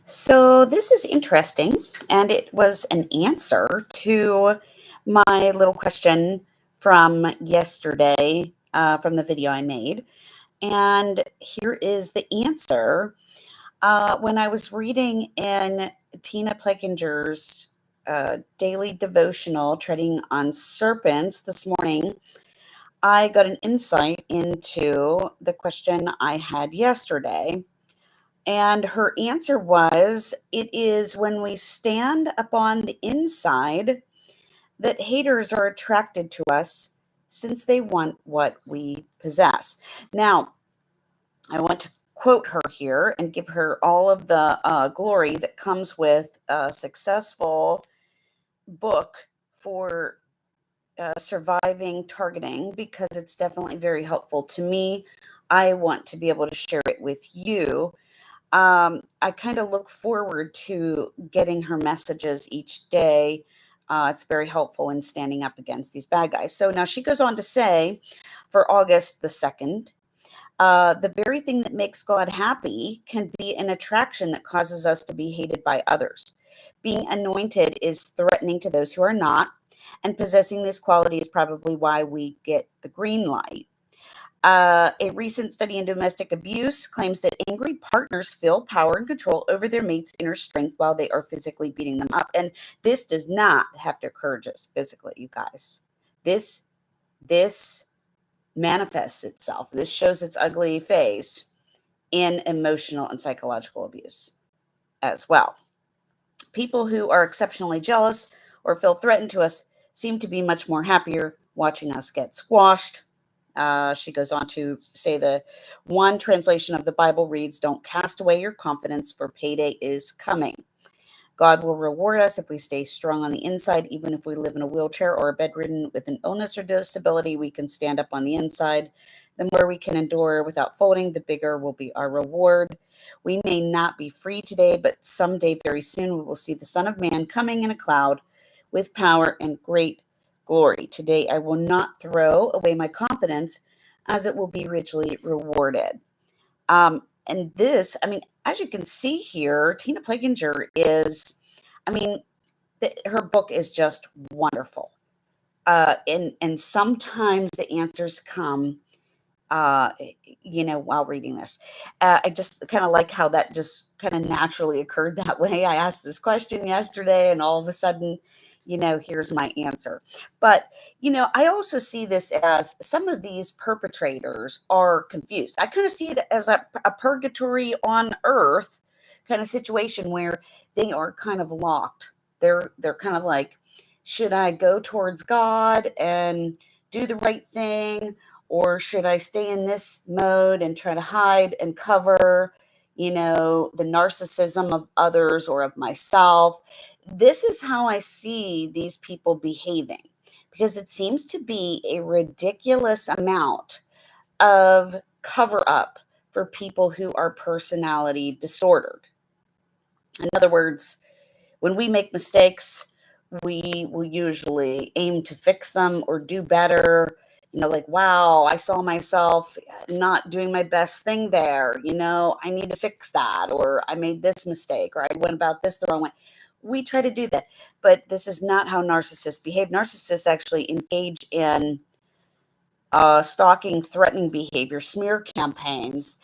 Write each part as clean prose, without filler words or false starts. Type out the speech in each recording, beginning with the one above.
So this is interesting, and it was an answer to my little question from yesterday from the video I made. And here is the answer. When I was reading in Tina Pleckinger's daily devotional, Treading on Serpents, this morning, I got an insight into the question I had yesterday. And her answer was, it is when we stand upon the inside that haters are attracted to us since they want what we possess. Now, I want to quote her here and give her all of the glory that comes with a successful book for surviving targeting, because it's definitely very helpful to me. I want to be able to share it with you. I kind of look forward to getting her messages each day. It's very helpful in standing up against these bad guys. So now she goes on to say, for August the 2nd, the very thing that makes God happy can be an attraction that causes us to be hated by others. Being anointed is threatening to those who are not, and possessing this quality is probably why we get the green light. A recent study in domestic abuse claims that angry partners feel power and control over their mate's inner strength while they are physically beating them up. And this does not have to occur just physically, you guys. This manifests itself. This shows its ugly face in emotional and psychological abuse as well. People who are exceptionally jealous or feel threatened to us seem to be much more happier watching us get squashed. She goes on to say the one translation of the Bible reads, "Don't cast away your confidence, for payday is coming." God will reward us if we stay strong on the inside. Even if we live in a wheelchair or are bedridden with an illness or disability, we can stand up on the inside. The more we can endure without folding, the bigger will be our reward. We may not be free today, but someday very soon we will see the Son of Man coming in a cloud with power and great glory. Today I will not throw away my confidence, as it will be richly rewarded. And this, I mean, as you can see here, Tina Pleckinger is, I mean, her book is just wonderful. And sometimes the answers come, uh, while reading this. I just kind of like how that just kind of naturally occurred that way. I asked this question yesterday, and all of a sudden, here's my answer. But, I also see this as some of these perpetrators are confused. I kind of see it as a purgatory on earth kind of situation where they are kind of locked. They're kind of like, should I go towards God and do the right thing? Or should I stay in this mode and try to hide and cover, the narcissism of others or of myself? This is how I see these people behaving, because it seems to be a ridiculous amount of cover up for people who are personality disordered. In other words, when we make mistakes, we will usually aim to fix them or do better. Like, wow, I saw myself not doing my best thing there. I need to fix that. Or I made this mistake, or I went about this the wrong way. We try to do that. But this is not how narcissists behave. Narcissists actually engage in stalking, threatening behavior, smear campaigns,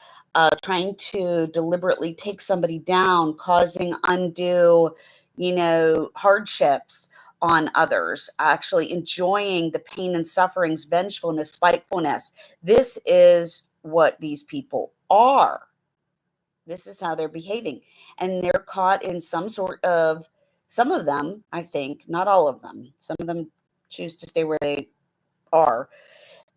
trying to deliberately take somebody down, causing undue, hardships on others, actually enjoying the pain and sufferings, vengefulness, spitefulness. This is what these people are. This is how they're behaving. And they're caught in some of them, I think, not all of them. Some of them choose to stay where they are,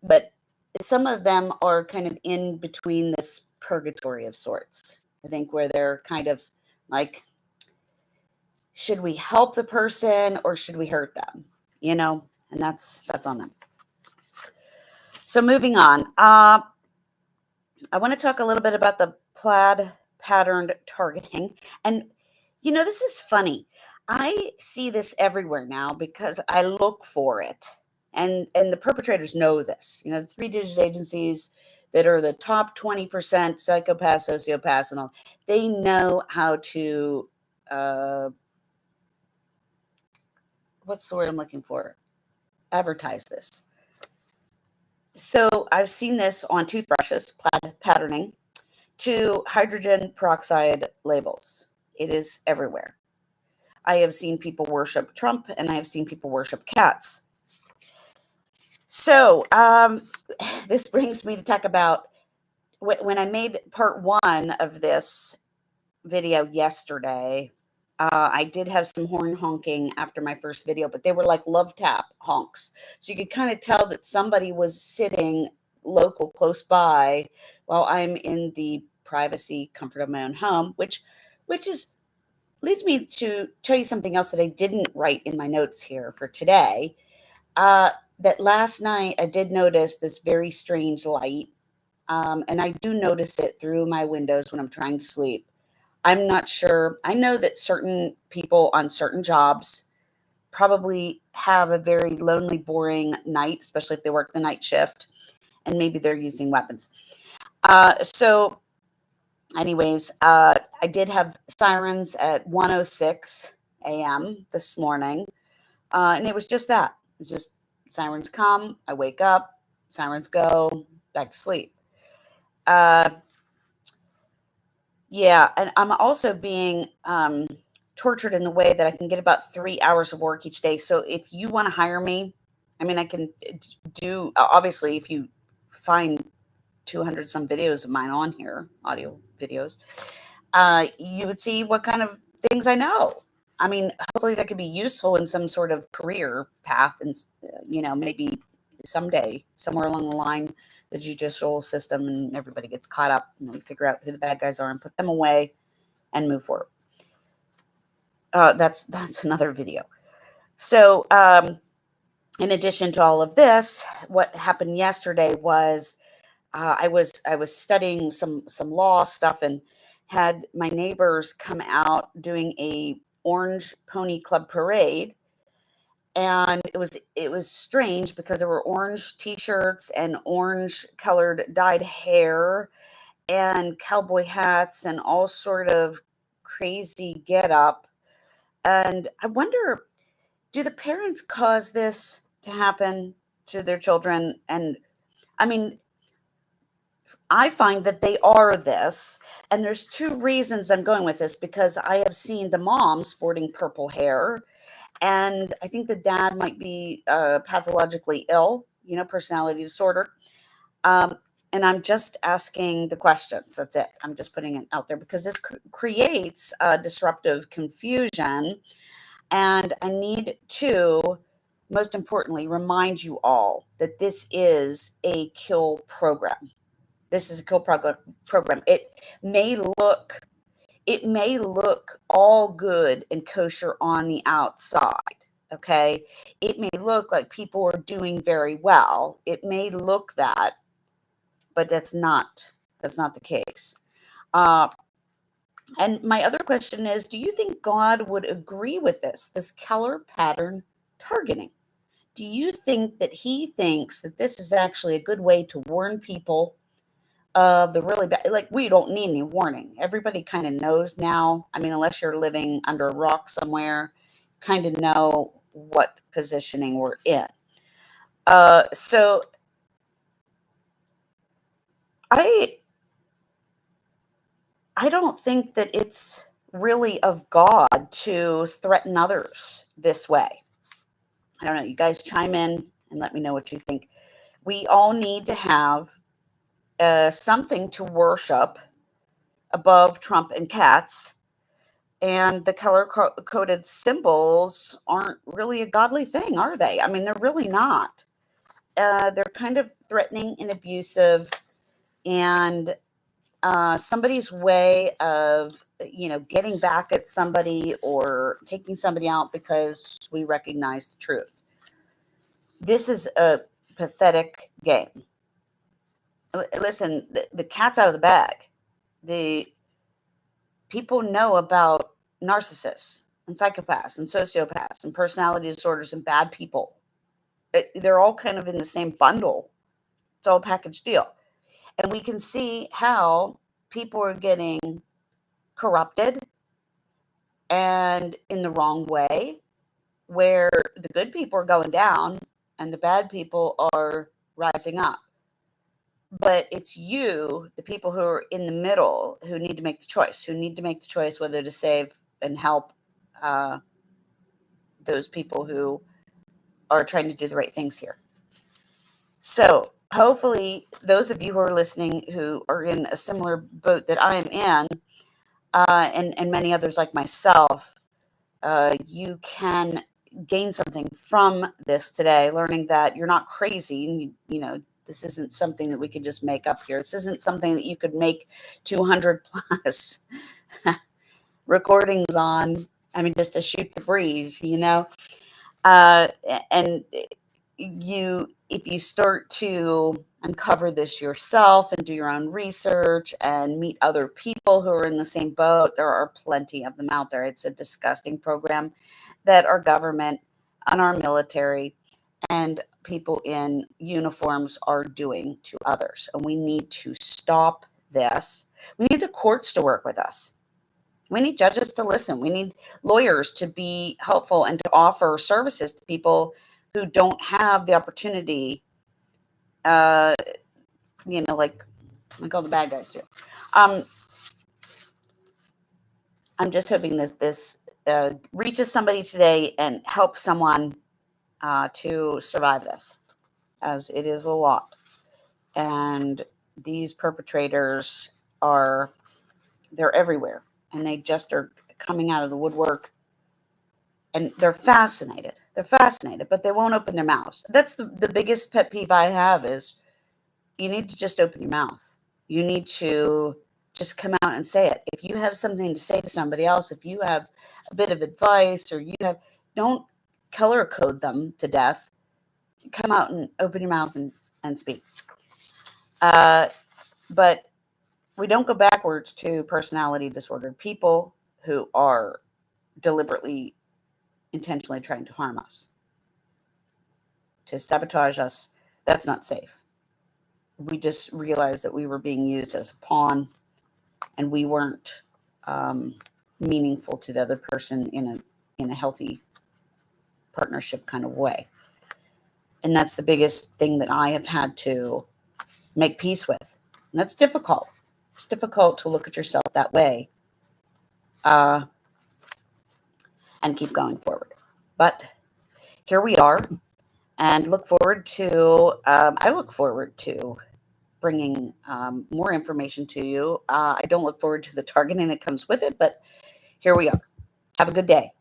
but some of them are kind of in between this purgatory of sorts. I think where they're kind of like, should we help the person or should we hurt them? And that's on them. So moving on, I want to talk a little bit about the plaid patterned targeting. And this is funny. I see this everywhere now because I look for it. And the perpetrators know this. The three-digit agencies, that are the top 20% psychopaths, sociopaths, and all. They know how to, what's the word I'm looking for? Advertise this. So I've seen this on toothbrushes, plaid patterning, to hydrogen peroxide labels. It is everywhere. I have seen people worship Trump, and I have seen people worship cats. So this brings me to talk about when I made part 1 of this video yesterday. I did have some horn honking after my first video, but they were like love tap honks. So you could kind of tell that somebody was sitting local close by while I'm in the privacy comfort of my own home, which is leads me to tell you something else that I didn't write in my notes here for today. That last night I did notice this very strange light, and I do notice it through my windows when I'm trying to sleep. I'm not sure. I know that certain people on certain jobs probably have a very lonely, boring night, especially if they work the night shift, and maybe they're using weapons. So anyways, I did have sirens at 1:06 a.m. this morning, and it was just that. It's just sirens come, I wake up, sirens go, back to sleep. Yeah, and I'm also being tortured in the way that I can get about 3 hours of work each day. So if you want to hire me, I mean, I can do, obviously, if you find 200 some videos of mine on here, audio videos, you would see what kind of things I know. I mean, hopefully that could be useful in some sort of career path, and maybe someday, somewhere along the line, the judicial system and everybody gets caught up, and we figure out who the bad guys are and put them away and move forward. That's another video. So, in addition to all of this, what happened yesterday was I was studying some law stuff and had my neighbors come out doing a Orange Pony Club parade, and it was strange because there were orange t-shirts and orange colored dyed hair and cowboy hats and all sort of crazy get up. And I wonder, do the parents cause this to happen to their children? And I mean, I find that they are this, and there's 2 reasons I'm going with this, because I have seen the mom sporting purple hair, and I think the dad might be pathologically ill, personality disorder. And I'm just asking the questions. That's it. I'm just putting it out there because this creates disruptive confusion. And I need to, most importantly, remind you all that this is a kill program. This is a kill program. It may look all good and kosher on the outside, okay? It may look like people are doing very well. It may look that, but that's not the case. And my other question is, do you think God would agree with this color pattern targeting? Do you think that he thinks that this is actually a good way to warn people of the really bad? Like, we don't need any warning. Everybody kind of knows now. I mean, unless you're living under a rock somewhere, kind of know what positioning we're in. So I don't think that it's really of God to threaten others this way. I don't know. You guys chime in and let me know what you think. We all need to have something to worship above Trump and cats, and the color-coded symbols aren't really a godly thing, are they? I mean, they're really not. They're kind of threatening and abusive, and somebody's way of, getting back at somebody or taking somebody out because we recognize the truth. This is a pathetic game. Listen, the cat's out of the bag. The people know about narcissists and psychopaths and sociopaths and personality disorders and bad people. They're all kind of in the same bundle. It's all a package deal. And we can see how people are getting corrupted and in the wrong way, where the good people are going down and the bad people are rising up. But it's you, the people who are in the middle, who need to make the choice, whether to save and help those people who are trying to do the right things here. So hopefully those of you who are listening who are in a similar boat that I am in, and many others like myself, you can gain something from this today, learning that you're not crazy. And you know, this isn't something that we could just make up here. This isn't something that you could make 200 plus recordings on. I mean, just to shoot the breeze, you know. And if you start to uncover this yourself and do your own research and meet other people who are in the same boat, there are plenty of them out there. It's a disgusting program that our government and our military and people in uniforms are doing to others. And we need to stop this. We need the courts to work with us. We need judges to listen. We need lawyers to be helpful and to offer services to people who don't have the opportunity, like all the bad guys do. I'm just hoping that this reaches somebody today and helps someone to survive this, as it is a lot. And these perpetrators they're everywhere, and they just are coming out of the woodwork, and they're fascinated, but they won't open their mouths. That's the biggest pet peeve I have is you need to just open your mouth. You need to just come out and say it. If you have something to say to somebody else, if you have a bit of advice, or don't color code them to death. Come out and open your mouth and speak. But we don't go backwards to personality disordered people who are deliberately, intentionally trying to harm us, to sabotage us. That's not safe. We just realized that we were being used as a pawn, and we weren't meaningful to the other person in a healthy partnership kind of way. And that's the biggest thing that I have had to make peace with. And that's difficult. It's difficult to look at yourself that way and keep going forward. But here we are, and I look forward to bringing more information to you. I don't look forward to the targeting that comes with it, but here we are. Have a good day.